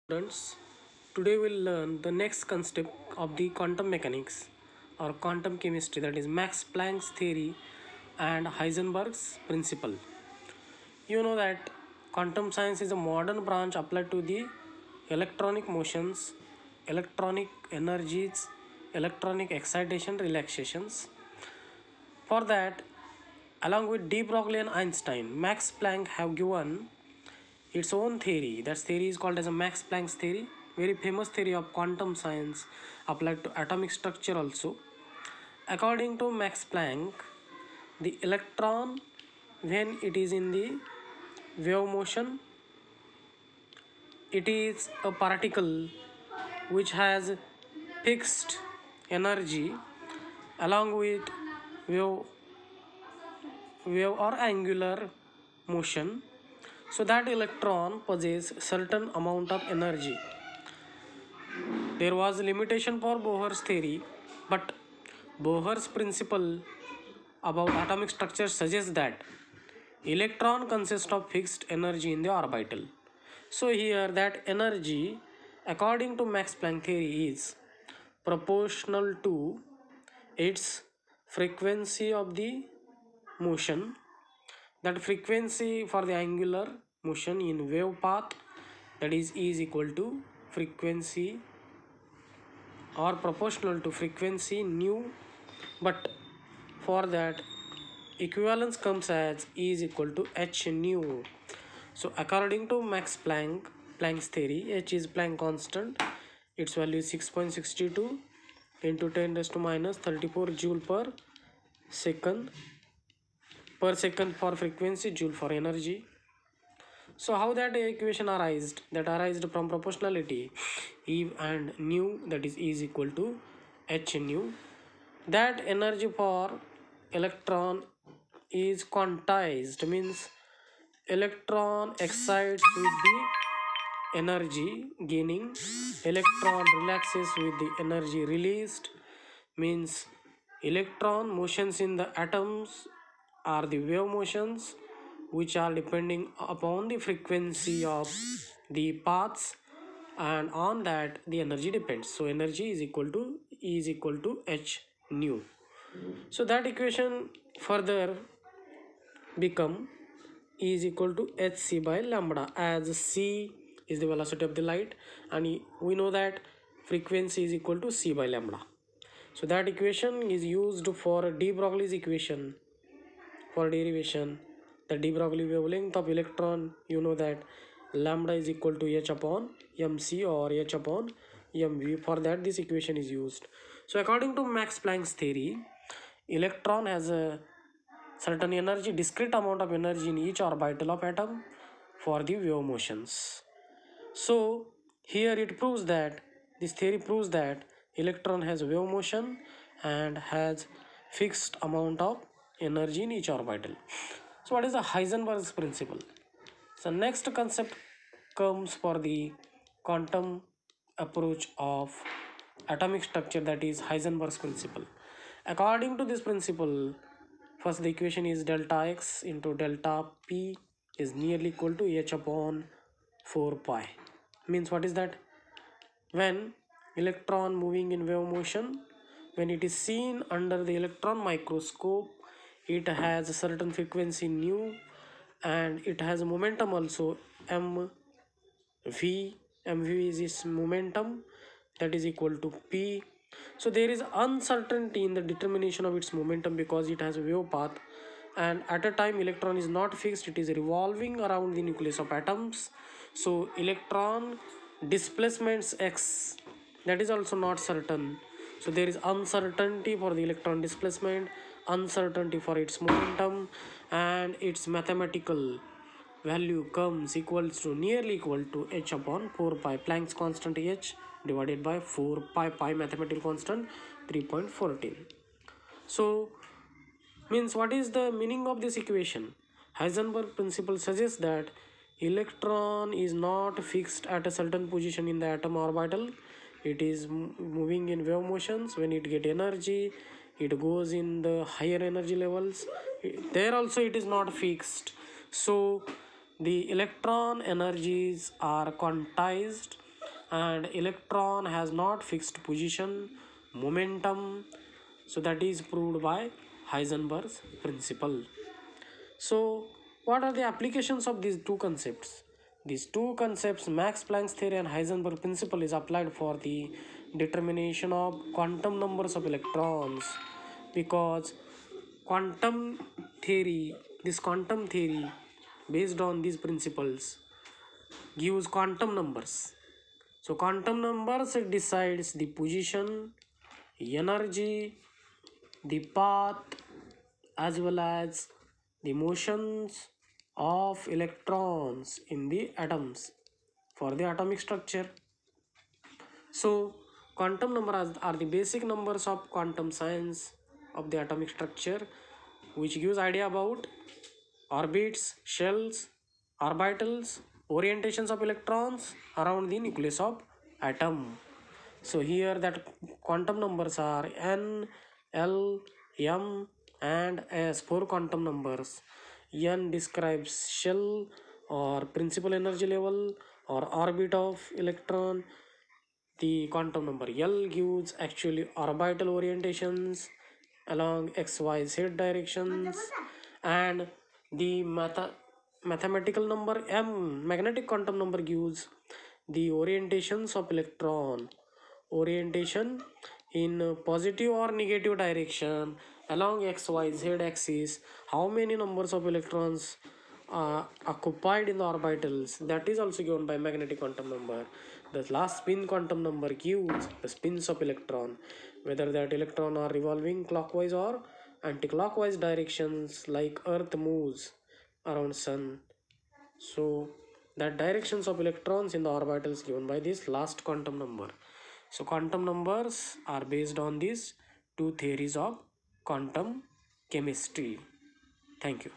Students, today we'll learn the next concept of the quantum mechanics or quantum chemistry, that is Max Planck's theory and Heisenberg's principle. You know that quantum science is a modern branch applied to the electronic motions, electronic energies, electronic excitation relaxations. For that, along with de Broglie and Einstein, Max Planck have given its own theory. That theory is called as a Max Planck's theory, very famous theory of quantum science applied to atomic structure also. According to Max Planck, the electron, when it is in the wave motion, it is a particle which has fixed energy along with wave, wave or angular motion. So that electron possesses certain amount of energy. There was a limitation for Bohr's theory, but Bohr's principle about atomic structure suggests that electron consists of fixed energy in the orbital. So here that energy, according to Max Planck theory, is proportional to its frequency of the motion. That frequency for the angular motion in wave path, that is equal to frequency or proportional to frequency nu, but for that equivalence comes as E is equal to h nu. So according to Planck's theory, h is Planck constant, its value is 6.62 into 10 raised to minus 34 joule per second for frequency, joule for energy. So how that equation arised? That arised from proportionality, E and nu, that is E is equal to h nu. That energy for electron is quantized, means electron excites with the energy gaining, electron relaxes with the energy released, means electron motions in the atoms are the wave motions which are depending upon the frequency of the paths, and on that the energy depends. So energy is equal to E is equal to h nu. So that equation further become E is equal to hc by lambda, as c is the velocity of the light and we know that frequency is equal to c by lambda. So that equation is used for de Broglie's equation for derivation. The de Broglie wavelength of electron, you know that lambda is equal to h upon mc or h upon mv. For that this equation is used. So according to Max Planck's theory, electron has a certain energy, discrete amount of energy in each orbital of atom for the wave motions. So here it proves that, this theory proves that electron has wave motion and has fixed amount of energy in each orbital. So what is the Heisenberg's principle? So next concept comes for the quantum approach of atomic structure, that is Heisenberg's principle. According to this principle, first the equation is delta x into delta p is nearly equal to h upon 4 pi. Means what is that? When electron moving in wave motion, when it is seen under the electron microscope, it has a certain frequency nu and it has a momentum also mv. Mv is its momentum, that is equal to p. So there is uncertainty in the determination of its momentum because it has a wave path, and at a time electron is not fixed, it is revolving around the nucleus of atoms. So electron displacements x, that is also not certain. So there is uncertainty for the electron displacement, uncertainty for its momentum, and its mathematical value comes equals to nearly equal to h upon 4 pi, Planck's constant h divided by 4 pi, pi mathematical constant 3.14. So means what is the meaning of this equation? Heisenberg principle suggests that electron is not fixed at a certain position in the atom orbital. It is moving in wave motions. When it get energy, it goes in the higher energy levels. There also it is not fixed. So the electron energies are quantized and electron has not fixed position, momentum. So that is proved by Heisenberg's principle. So what are the applications of these two concepts? These two concepts, Max Planck's theory and Heisenberg principle, is applied for the determination of quantum numbers of electrons, because quantum quantum theory based on these principles gives quantum numbers. So quantum numbers decides the position, energy, the path, as well as the motions of electrons in the atoms for the atomic structure. So quantum numbers are the basic numbers of quantum science of the atomic structure, which gives idea about orbits, shells, orbitals, orientations of electrons around the nucleus of atom. So here that quantum numbers are n, l, m and s, four quantum numbers. N describes shell or principal energy level or orbit of electron. The quantum number L gives actually orbital orientations along XYZ directions, and the mathematical number M, magnetic quantum number, gives the orientations of electron, orientation in positive or negative direction along XYZ axis, how many numbers of electrons occupied in the orbitals, that is also given by magnetic quantum number. The last spin quantum number gives the spins of electron, whether that electron are revolving clockwise or anti-clockwise directions like earth moves around sun. So that directions of electrons in the orbitals given by this last quantum number. So quantum numbers are based on these two theories of quantum chemistry. Thank you.